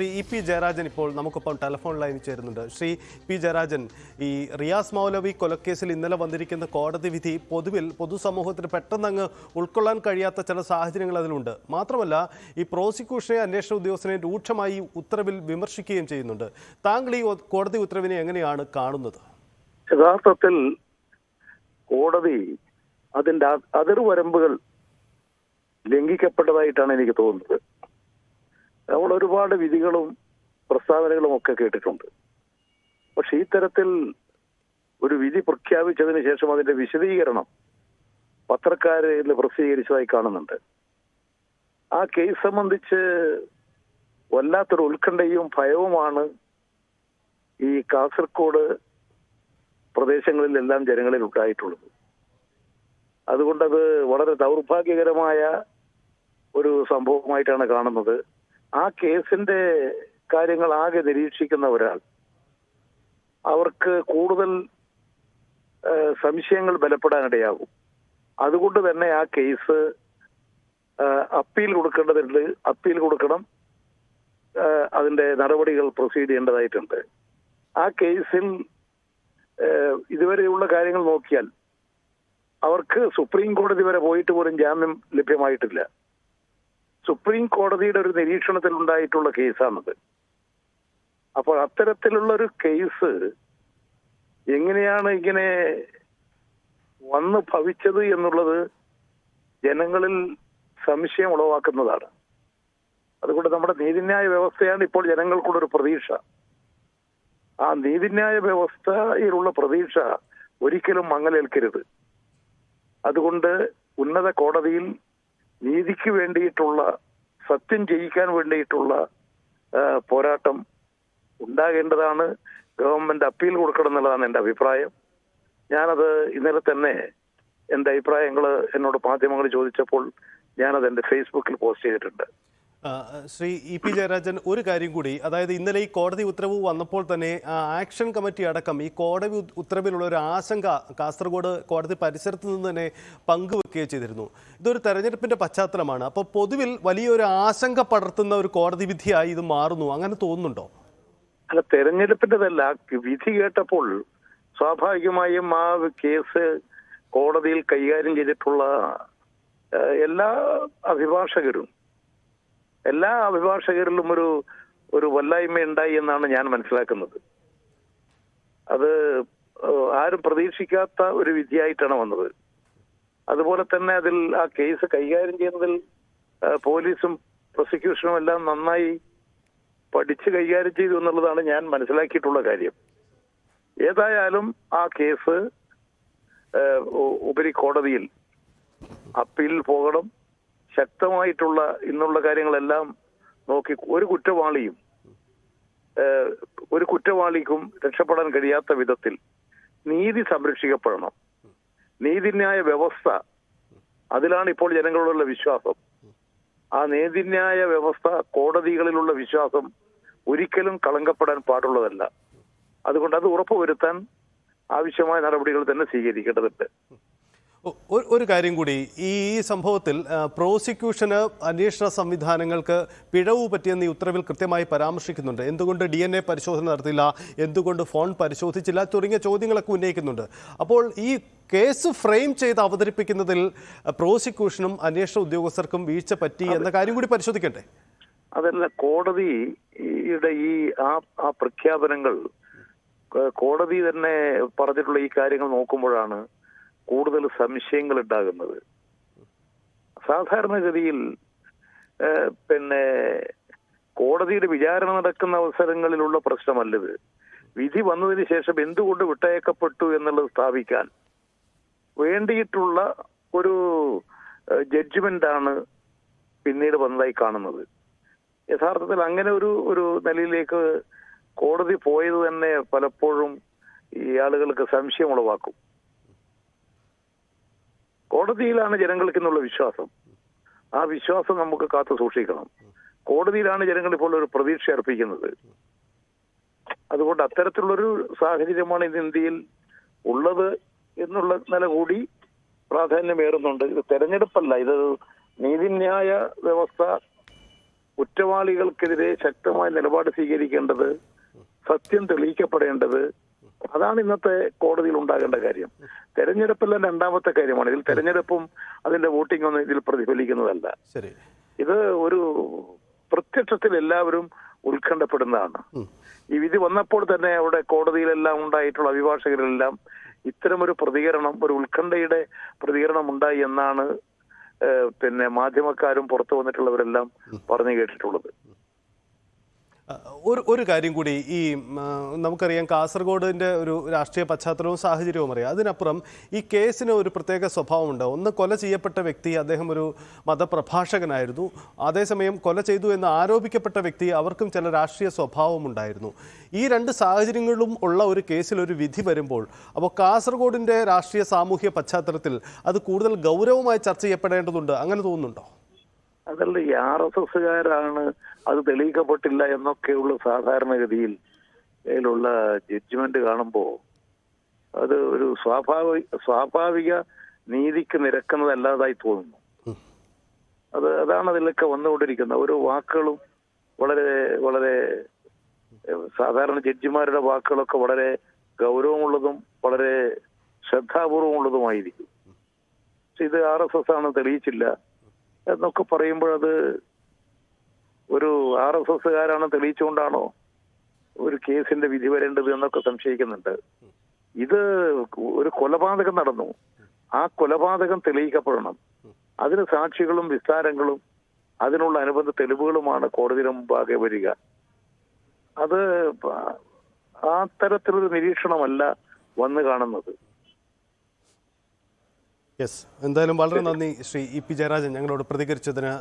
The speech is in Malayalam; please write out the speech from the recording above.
ശ്രീ ഇ പി ജയരാജൻ ഇപ്പോൾ നമുക്കൊപ്പം ടെലിഫോൺ ലൈനിൽ ചേരുന്നുണ്ട്. ശ്രീ പി ജയരാജൻ, ഈ റിയാസ് മൗലവി കൊലക്കേസിൽ ഇന്നലെ വന്നിരിക്കുന്ന കോടതി വിധി പൊതുസമൂഹത്തിന് പെട്ടെന്ന് അങ്ങ് ഉൾക്കൊള്ളാൻ കഴിയാത്ത ചില സാഹചര്യങ്ങൾ അതിലുണ്ട്. മാത്രമല്ല, ഈ പ്രോസിക്യൂഷനെ അന്വേഷണ ഉദ്യോഗസ്ഥനെ രൂക്ഷമായി ഉത്തരവിൽ വിമർശിക്കുകയും ചെയ്യുന്നുണ്ട്. താങ്കൾ ഈ കോടതി ഉത്തരവിനെ എങ്ങനെയാണ് കാണുന്നത്? യഥാർത്ഥത്തിൽ കോടതി അതിൻ്റെ അതിർവരമ്പുകൾ ലംഘിക്കപ്പെട്ടതായിട്ടാണ് എനിക്ക് തോന്നുന്നത്. നമ്മൾ ഒരുപാട് വിധികളും പ്രസ്താവനകളും ഒക്കെ കേട്ടിട്ടുണ്ട്. പക്ഷെ ഈ തരത്തിൽ ഒരു വിധി പ്രഖ്യാപിച്ചതിന് ശേഷം അതിന്റെ വിശദീകരണം പത്രക്കാരിൽ പ്രസിദ്ധീകരിച്ചതായി കാണുന്നുണ്ട്. ആ കേസ് സംബന്ധിച്ച് വല്ലാത്തൊരു ഉത്കണ്ഠയും ഭയവുമാണ് ഈ കാസർഗോഡ് പ്രദേശങ്ങളിലെല്ലാം ജനങ്ങളിൽ ഉണ്ടായിട്ടുള്ളത്. അതുകൊണ്ടത് വളരെ ദൗർഭാഗ്യകരമായ ഒരു സംഭവമായിട്ടാണ് കാണുന്നത്. ആ കേസിന്റെ കാര്യങ്ങൾ ആകെ നിരീക്ഷിക്കുന്ന ഒരാൾ അവർക്ക് കൂടുതൽ സംശയങ്ങൾ ബലപ്പെടാനിടയാകും. അതുകൊണ്ട് തന്നെ ആ കേസ് അപ്പീൽ കൊടുക്കേണ്ടതുണ്ട്, അപ്പീൽ കൊടുക്കണം, അതിന്റെ നടപടികൾ പ്രൊസീഡ് ചെയ്യേണ്ടതായിട്ടുണ്ട്. ആ കേസിൽ ഇതുവരെയുള്ള കാര്യങ്ങൾ നോക്കിയാൽ അവർക്ക് സുപ്രീം കോടതി വരെ പോയിട്ട് പോലും ജാമ്യം ലഭ്യമായിട്ടില്ല. സുപ്രീം കോടതിയുടെ ഒരു നിരീക്ഷണത്തിൽ ഉണ്ടായിട്ടുള്ള കേസാണത്. അപ്പോൾ അത്തരത്തിലുള്ള ഒരു കേസ് എങ്ങനെയാണ് ഇങ്ങനെ വന്ന് ഭവിച്ചത് എന്നുള്ളത് ജനങ്ങളിൽ സംശയം ഉളവാക്കുന്നതാണ്. അതുകൊണ്ട് നമ്മുടെ നീതിന്യായ വ്യവസ്ഥയാണ് ഇപ്പോൾ ജനങ്ങൾക്കുള്ളൊരു പ്രതീക്ഷ. ആ നീതിന്യായ വ്യവസ്ഥയിലുള്ള പ്രതീക്ഷ ഒരിക്കലും മങ്ങലേൽക്കരുത്. അതുകൊണ്ട് ഉന്നത കോടതിയിൽ നീതിക്ക് വേണ്ടിയിട്ടുള്ള, സത്യം ചെയ്യിക്കാൻ വേണ്ടിയിട്ടുള്ള പോരാട്ടം ഉണ്ടാകേണ്ടതാണ്. ഗവൺമെന്റ് അപ്പീൽ കൊടുക്കണം എന്നുള്ളതാണ് എൻ്റെ അഭിപ്രായം. ഞാനത് ഇന്നലെ തന്നെ എൻ്റെ അഭിപ്രായങ്ങൾ എന്നോട് മാധ്യമങ്ങൾ ചോദിച്ചപ്പോൾ ഞാനത് എൻ്റെ ഫേസ്ബുക്കിൽ പോസ്റ്റ് ചെയ്തിട്ടുണ്ട്. ശ്രീ ഇ പി ജയരാജൻ, ഒരു കാര്യം കൂടി, അതായത് ഇന്നലെ ഈ കോടതി ഉത്തരവ് വന്നപ്പോൾ തന്നെ ആക്ഷൻ കമ്മിറ്റി അടക്കം ഈ കോടതി ഉത്തരവിലുള്ള ഒരു ആശങ്ക കാസർഗോഡ് കോടതി പരിസരത്ത് നിന്ന് തന്നെ പങ്കുവെക്കുകയും ചെയ്തിരുന്നു. ഇതൊരു തെരഞ്ഞെടുപ്പിന്റെ പശ്ചാത്തലമാണ്. അപ്പോൾ പൊതുവിൽ വലിയൊരു ആശങ്ക പടർത്തുന്ന ഒരു കോടതി വിധിയായി ഇത് മാറുന്നു, അങ്ങനെ തോന്നുന്നുണ്ടോ? അല്ല, തെരഞ്ഞെടുപ്പിൻ്റെതല്ല. വിധി കേട്ടപ്പോൾ സ്വാഭാവികമായും ആ കേസ് കോടതിയിൽ കൈകാര്യം ചെയ്തിട്ടുള്ള എല്ലാ അഭിഭാഷകരിലും ഒരു വല്ലായ്മ ഉണ്ടായി എന്നാണ് ഞാൻ മനസ്സിലാക്കുന്നത്. അത് ആരും പ്രതീക്ഷിക്കാത്ത ഒരു വിധിയായിട്ടാണ് വന്നത്. അതുപോലെ തന്നെ അതിൽ ആ കേസ് കൈകാര്യം ചെയ്യുന്നതിൽ പോലീസും പ്രോസിക്യൂഷനും എല്ലാം നന്നായി പഠിച്ച് കൈകാര്യം ചെയ്തു എന്നുള്ളതാണ് ഞാൻ മനസ്സിലാക്കിയിട്ടുള്ള കാര്യം. ഏതായാലും ആ കേസ് ഉപരി കോടതിയിൽ അപ്പീലിൽ പോകണം. ശക്തമായിട്ടുള്ള ഇന്നുള്ള കാര്യങ്ങളെല്ലാം നോക്കി ഒരു കുറ്റവാളിക്കും രക്ഷപ്പെടാൻ കഴിയാത്ത വിധത്തിൽ നീതി സംരക്ഷിക്കപ്പെടണം. നീതിന്യായ വ്യവസ്ഥ, അതിലാണ് ഇപ്പോൾ ജനങ്ങളോടുള്ള വിശ്വാസം. ആ നീതിന്യായ വ്യവസ്ഥ, കോടതികളിലുള്ള വിശ്വാസം ഒരിക്കലും കളങ്കപ്പെടാൻ പാടുള്ളതല്ല. അതുകൊണ്ട് അത് ഉറപ്പുവരുത്താൻ ആവശ്യമായ നടപടികൾ തന്നെ സ്വീകരിക്കേണ്ടതുണ്ട്. ഒരു കാര്യം കൂടി, ഈ സംഭവത്തിൽ പ്രോസിക്യൂഷന് അന്വേഷണ സംവിധാനങ്ങൾക്ക് പിഴവ് പറ്റിയെന്ന് ഈ ഉത്തരവിൽ കൃത്യമായി പരാമർശിക്കുന്നുണ്ട്. എന്തുകൊണ്ട് DNA പരിശോധന നടത്തില്ല, എന്തുകൊണ്ട് ഫോൺ പരിശോധിച്ചില്ല തുടങ്ങിയ ചോദ്യങ്ങളൊക്കെ ഉന്നയിക്കുന്നുണ്ട്. അപ്പോൾ ഈ കേസ് ഫ്രെയിം ചെയ്ത് അവതരിപ്പിക്കുന്നതിൽ പ്രോസിക്യൂഷനും അന്വേഷണ ഉദ്യോഗസ്ഥർക്കും വീഴ്ച പറ്റി എന്ന കാര്യം കൂടി പരിശോധിക്കട്ടെ. അതല്ല, കോടതിയുടെ ആ പ്രഖ്യാപനങ്ങൾ, കോടതി തന്നെ പറഞ്ഞിട്ടുള്ള ഈ കാര്യങ്ങൾ നോക്കുമ്പോഴാണ് കൂടുതൽ സംശയങ്ങൾ ഉണ്ടാകുന്നത്. സാധാരണഗതിയിൽ കോടതിയുടെ വിചാരണ നടക്കുന്ന അവസരങ്ങളിലുള്ള പ്രശ്നമല്ലത്. വിധി വന്നതിന് ശേഷം എന്തുകൊണ്ട് വിട്ടയക്കപ്പെട്ടു എന്നുള്ളത് സ്ഥാപിക്കാൻ വേണ്ടിയിട്ടുള്ള ഒരു ജഡ്ജ്മെന്റാണ് പിന്നീട് വന്നതായി കാണുന്നത്. യഥാർത്ഥത്തിൽ അങ്ങനെ ഒരു നിലയിലേക്ക് കോടതി പോയത് തന്നെ പലപ്പോഴും ഈ ആളുകൾക്ക് സംശയം ഉളവാക്കും. കോടതിയിലാണ് ജനങ്ങൾക്ക് എന്നുള്ള വിശ്വാസം. ആ വിശ്വാസം നമുക്ക് കാത്തു സൂക്ഷിക്കണം. കോടതിയിലാണ് ജനങ്ങൾ ഇപ്പോൾ ഒരു പ്രതീക്ഷ അർപ്പിക്കുന്നത്. അതുകൊണ്ട് അത്തരത്തിലുള്ളൊരു സാഹചര്യമാണ് ഇത് ഇന്ത്യയിൽ ഉള്ളത് എന്നുള്ള നില കൂടി പ്രാധാന്യമേറുന്നുണ്ട്. ഇത് തെരഞ്ഞെടുപ്പല്ല, ഇത് നീതിന്യായ വ്യവസ്ഥ കുറ്റവാളികൾക്കെതിരെ ശക്തമായ നിലപാട് സ്വീകരിക്കേണ്ടത്, സത്യം തെളിയിക്കപ്പെടേണ്ടത്, അതാണ് ഇന്നത്തെ കോടതിയിൽ ഉണ്ടാകേണ്ട കാര്യം. തെരഞ്ഞെടുപ്പെല്ലാം രണ്ടാമത്തെ കാര്യമാണ്. ഇതിൽ തെരഞ്ഞെടുപ്പും അതിന്റെ വോട്ടിംഗ് ഒന്നും ഇതിൽ പ്രതിഫലിക്കുന്നതല്ല. ശരി, ഇത് ഒരു പ്രത്യക്ഷത്തിൽ എല്ലാവരും ഉത്കണ്ഠപ്പെടുന്നതാണ്. ഈ വിധി വന്നപ്പോൾ തന്നെ അവിടെ കോടതിയിലെല്ലാം ഉണ്ടായിട്ടുള്ള അഭിഭാഷകരെല്ലാം ഇത്തരമൊരു പ്രതികരണം, ഒരു ഉത്കണ്ഠയുടെ പ്രതികരണം ഉണ്ടായി എന്നാണ് മാധ്യമക്കാരും പുറത്തു വന്നിട്ടുള്ളവരെല്ലാം പറഞ്ഞു കേട്ടിട്ടുള്ളത്. ഒരു കാര്യം കൂടി, ഈ നമുക്കറിയാം കാസർഗോഡിൻ്റെ ഒരു രാഷ്ട്രീയ പശ്ചാത്തലവും സാഹചര്യവും അറിയാം. അതിനപ്പുറം ഈ കേസിന് ഒരു പ്രത്യേക സ്വഭാവമുണ്ട്. ഒന്ന്, കൊല ചെയ്യപ്പെട്ട വ്യക്തി അദ്ദേഹം ഒരു മതപ്രഭാഷകനായിരുന്നു. അതേസമയം കൊല ചെയ്തു എന്ന് ആരോപിക്കപ്പെട്ട വ്യക്തി അവർക്കും ചില രാഷ്ട്രീയ സ്വഭാവമുണ്ടായിരുന്നു. ഈ രണ്ട് സാഹചര്യങ്ങളിലും ഉള്ള ഒരു കേസിൽ ഒരു വിധി വരുമ്പോൾ അപ്പോൾ കാസർഗോഡിൻ്റെ രാഷ്ട്രീയ സാമൂഹ്യ പശ്ചാത്തലത്തിൽ അത് കൂടുതൽ ഗൗരവമായി ചർച്ച ചെയ്യപ്പെടേണ്ടതുണ്ട്. അങ്ങനെ തോന്നുന്നുണ്ടോ? അതല്ല, ഈ RSSകാരാണ് അത് തെളിയിക്കപ്പെട്ടില്ല എന്നൊക്കെയുള്ള സാധാരണഗതിയിൽ അതിലുള്ള ജഡ്ജ്മെന്റ് കാണുമ്പോൾ അത് ഒരു സ്വാഭാവിക നീതിക്ക് നിരക്കുന്നതല്ലാതായി തോന്നുന്നു. അതാണ് അതിലൊക്കെ വന്നുകൊണ്ടിരിക്കുന്നത്. ഓരോ വാക്കുകളും വളരെ വളരെ സാധാരണ ജഡ്ജിമാരുടെ വാക്കുകളൊക്കെ വളരെ ഗൗരവമുള്ളതും വളരെ ശ്രദ്ധാപൂർവമുള്ളതുമായിരിക്കും. പക്ഷെ ഇത് RSS ആണ് തെളിയിച്ചില്ല എന്നൊക്കെ പറയുമ്പോഴത് ഒരു RSSകാരാണ് തെളിയിച്ചുകൊണ്ടാണോ ഒരു കേസിന്റെ വിധി വരേണ്ടത് എന്നൊക്കെ സംശയിക്കുന്നുണ്ട്. ഇത് ഒരു കൊലപാതകം നടന്നു, ആ കൊലപാതകം തെളിയിക്കപ്പെടണം. അതിന് സാക്ഷികളും വിസ്താരങ്ങളും അതിനുള്ള അനുബന്ധ തെളിവുകളുമാണ് കോടതിയുടെ മുമ്പാകെ വരിക. അത് ആ തരത്തിലൊരു നിരീക്ഷണമല്ല വന്നു കാണുന്നത്. യെസ്, എന്തായാലും വളരെ നന്ദി ശ്രീ EP ജയരാജൻ ഞങ്ങളോട് പ്രതികരിച്ചതിന്.